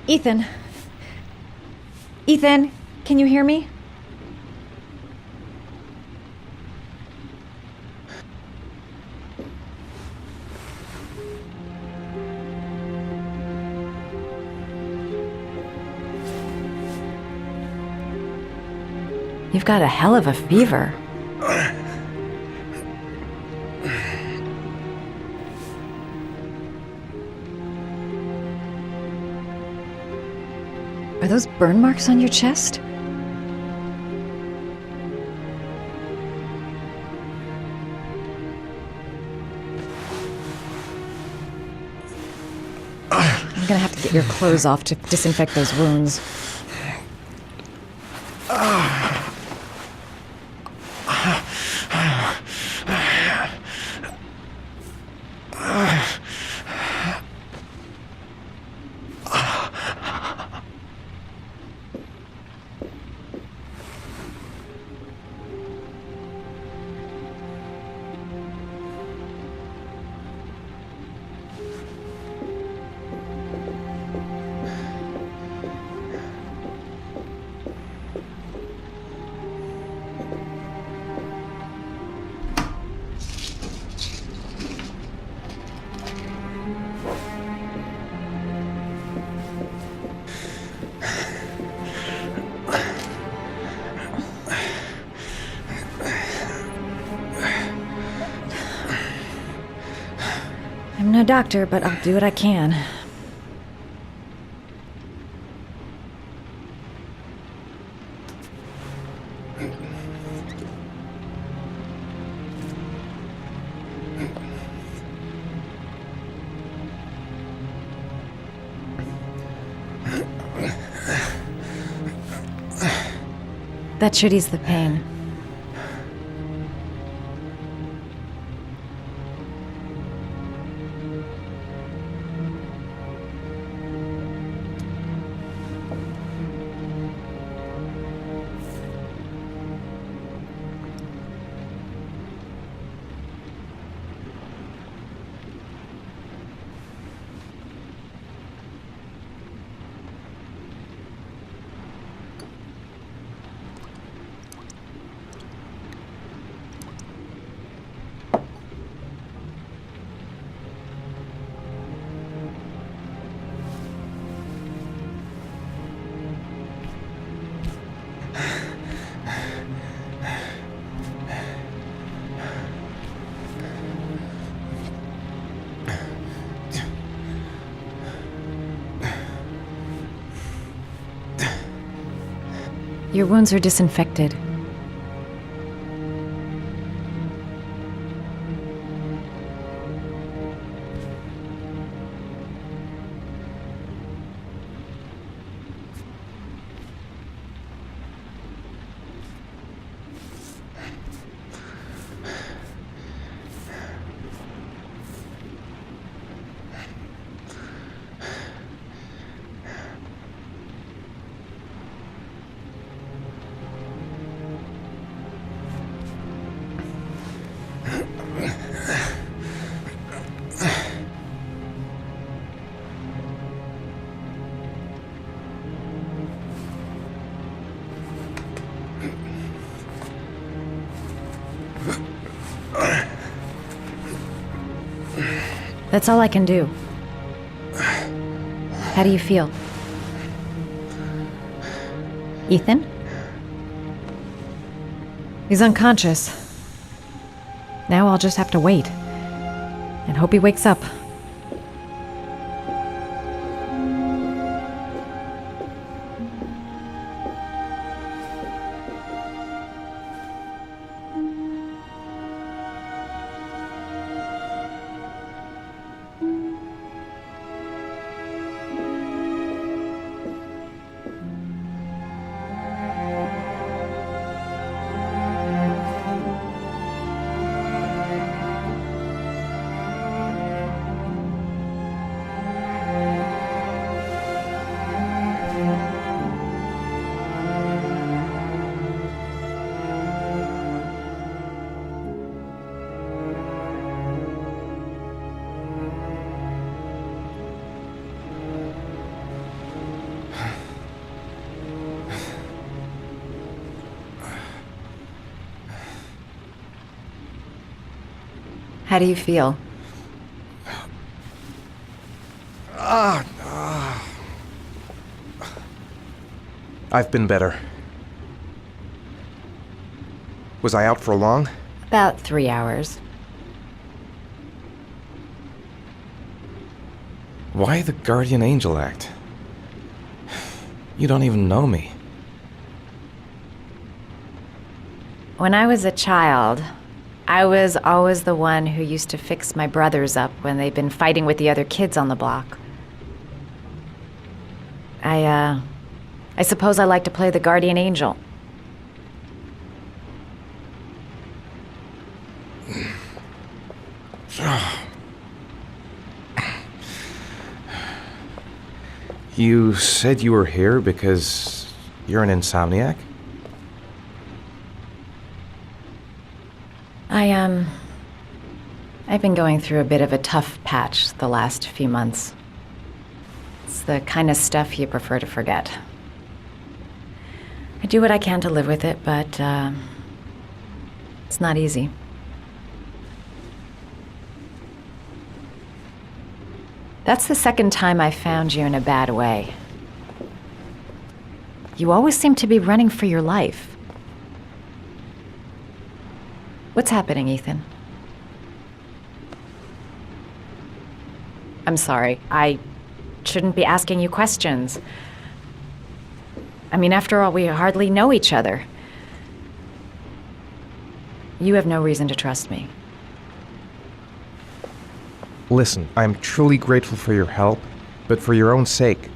Ethan. Ethan, can you hear me? You've got a hell of a fever. Are those burn marks on your chest? I'm gonna have to get your clothes off to disinfect those wounds. I'm no doctor, but I'll do what I can. That should ease the pain. Your wounds are disinfected. That's all I can do. How do you feel? Ethan? He's unconscious. Now I'll just have to wait. And hope he wakes up. How do you feel? I've been better. Was I out for long? About 3 hours. Why the guardian angel act? You don't even know me. When I was a child, I was always the one who used to fix my brothers up when they'd been fighting with the other kids on the block. I suppose I like to play the guardian angel. You said you were here because you're an insomniac? I've been going through a bit of a tough patch the last few months. It's the kind of stuff you prefer to forget. I do what I can to live with it, but it's not easy. That's the second time I found you in a bad way. You always seem to be running for your life. What's happening, Ethan? I'm sorry. I shouldn't be asking you questions. I mean, after all, we hardly know each other. You have no reason to trust me. Listen, I'm truly grateful for your help, but for your own sake,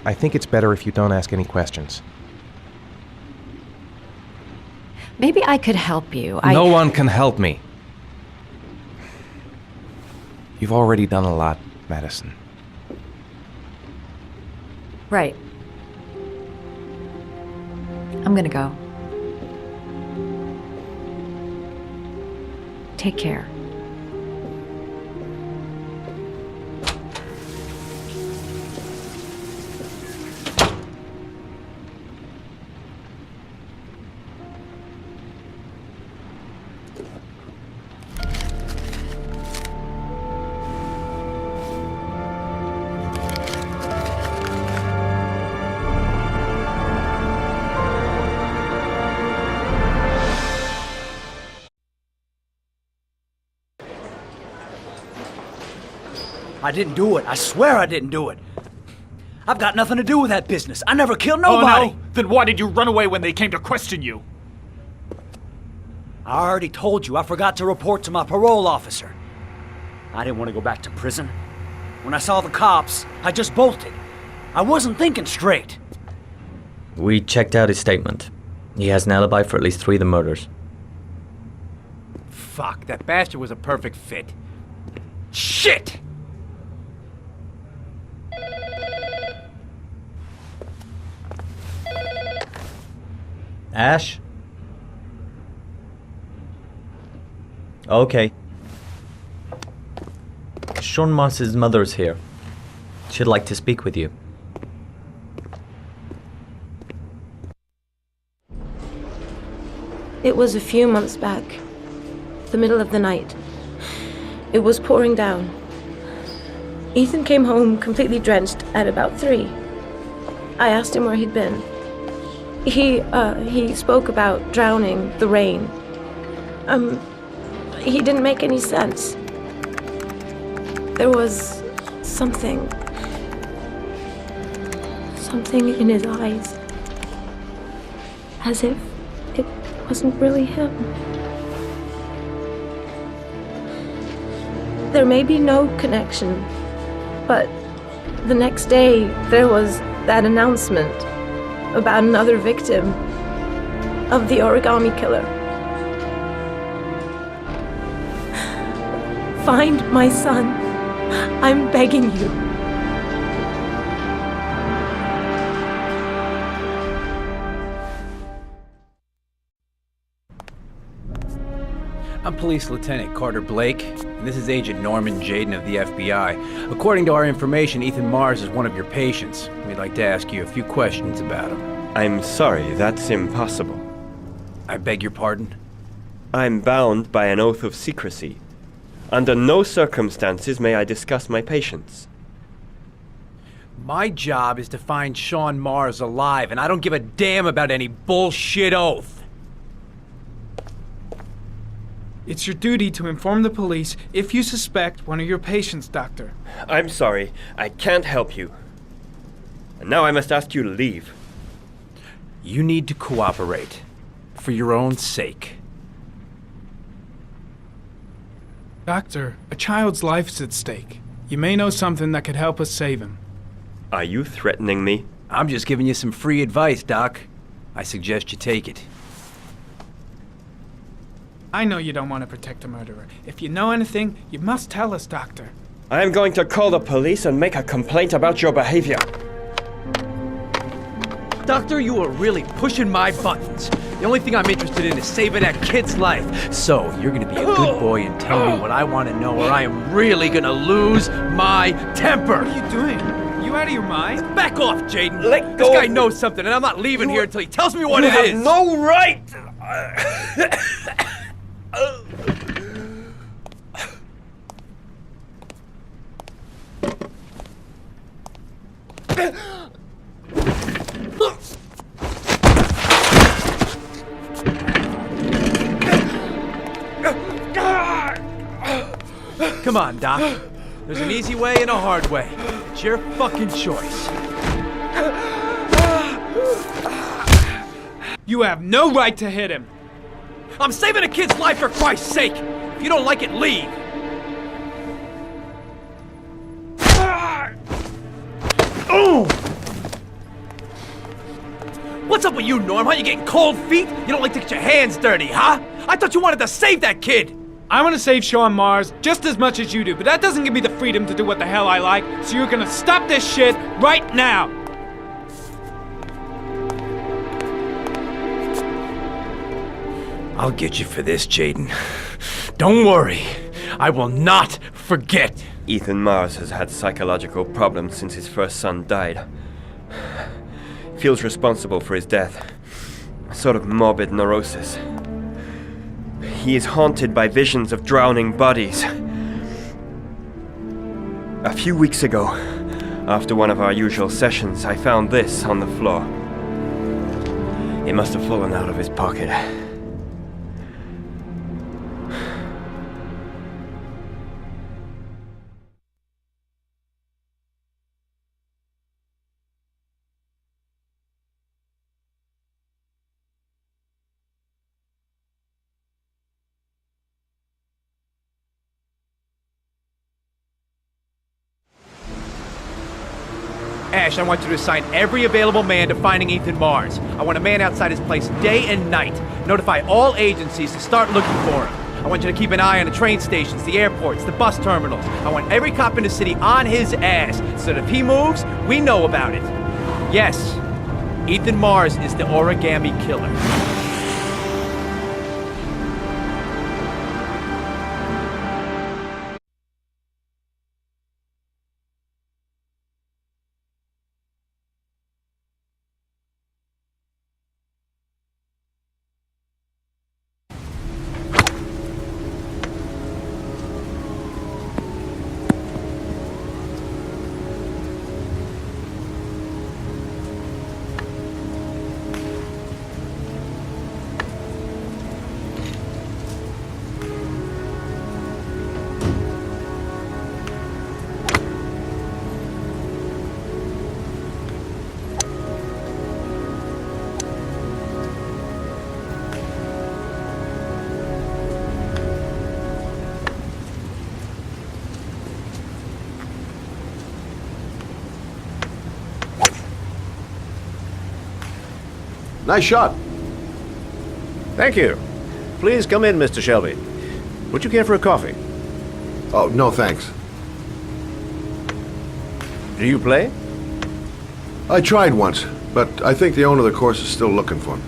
I think it's better if you don't ask any questions. Maybe I could help you. No one can help me. You've already done a lot, Madison. Right. I'm gonna go. Take care. I didn't do it. I swear I didn't do it. I've got nothing to do with that business. I never killed nobody. Oh, no? Then why did you run away when they came to question you? I already told you I forgot to report to my parole officer. I didn't want to go back to prison. When I saw the cops, I just bolted. I wasn't thinking straight. We checked out his statement. He has an alibi for at least 3 of the murders. Fuck, that bastard was a perfect fit. Shit! Ash? Okay. Sean Moss's mother's here. She'd like to speak with you. It was a few months back, the middle of the night. It was pouring down. Ethan came home completely drenched at about 3. I asked him where he'd been. He spoke about drowning, the rain. He didn't make any sense. There was something in his eyes. As if it wasn't really him. There may be no connection, but the next day there was that announcement about another victim of the origami killer. Find my son. I'm begging you. I'm Police Lieutenant Carter Blake, and this is Agent Norman Jaden of the FBI. According to our information, Ethan Mars is one of your patients. We'd like to ask you a few questions about him. I'm sorry, that's impossible. I beg your pardon? I'm bound by an oath of secrecy. Under no circumstances may I discuss my patients. My job is to find Sean Mars alive, and I don't give a damn about any bullshit oath. It's your duty to inform the police if you suspect one of your patients, Doctor. I'm sorry, I can't help you. And now I must ask you to leave. You need to cooperate. For your own sake. Doctor, a child's life's at stake. You may know something that could help us save him. Are you threatening me? I'm just giving you some free advice, Doc. I suggest you take it. I know you don't want to protect a murderer. If you know anything, you must tell us, Doctor. I am going to call the police and make a complaint about your behavior. Doctor, you are really pushing my buttons. The only thing I'm interested in is saving that kid's life. So, you're gonna be a good boy and tell me what I want to know, or I am really gonna lose my temper. What are you doing? You out of your mind? Back off, Jaden. Let go This guy of- knows something, and I'm not leaving here until he tells me what You it have is. no right! Come on, Doc. There's an easy way and a hard way. It's your fucking choice. You have no right to hit him. I'm saving a kid's life for Christ's sake. If you don't like it, leave. What's up with you, Norm? Huh? You getting cold feet? You don't like to get your hands dirty, huh? I thought you wanted to save that kid. I want to save Sean Mars just as much as you do, but that doesn't give me the freedom to do what the hell I like, so you're gonna stop this shit right now! I'll get you for this, Jaden. Don't worry. I will not forget. Ethan Mars has had psychological problems since his first son died. Feels responsible for his death. A sort of morbid neurosis. He is haunted by visions of drowning bodies. A few weeks ago, after one of our usual sessions, I found this on the floor. It must have fallen out of his pocket. Ash, I want you to assign every available man to finding Ethan Mars. I want a man outside his place day and night. Notify all agencies to start looking for him. I want you to keep an eye on the train stations, the airports, the bus terminals. I want every cop in the city on his ass, so that if he moves, we know about it. Yes, Ethan Mars is the origami killer. Nice shot. Thank you. Please come in, Mr. Shelby. Would you care for a coffee? Oh, no thanks. Do you play? I tried once, but I think the owner of the course is still looking for me.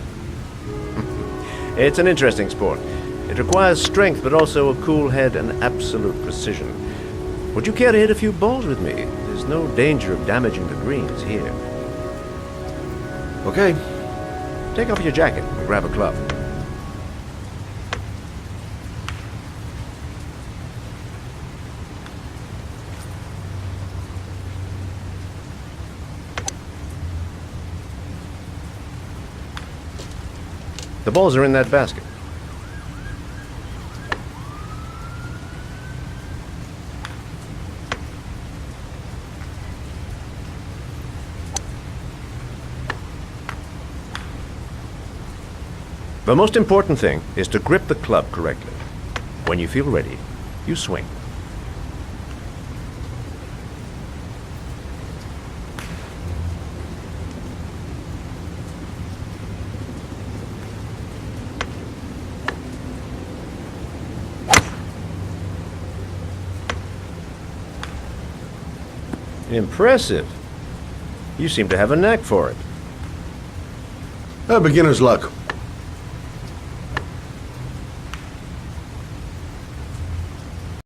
It's an interesting sport. It requires strength, but also a cool head and absolute precision. Would you care to hit a few balls with me? There's no danger of damaging the greens here. Okay. Take off your jacket and grab a club. The balls are in that basket. The most important thing is to grip the club correctly. When you feel ready, you swing. Impressive. You seem to have a knack for it. Beginner's luck.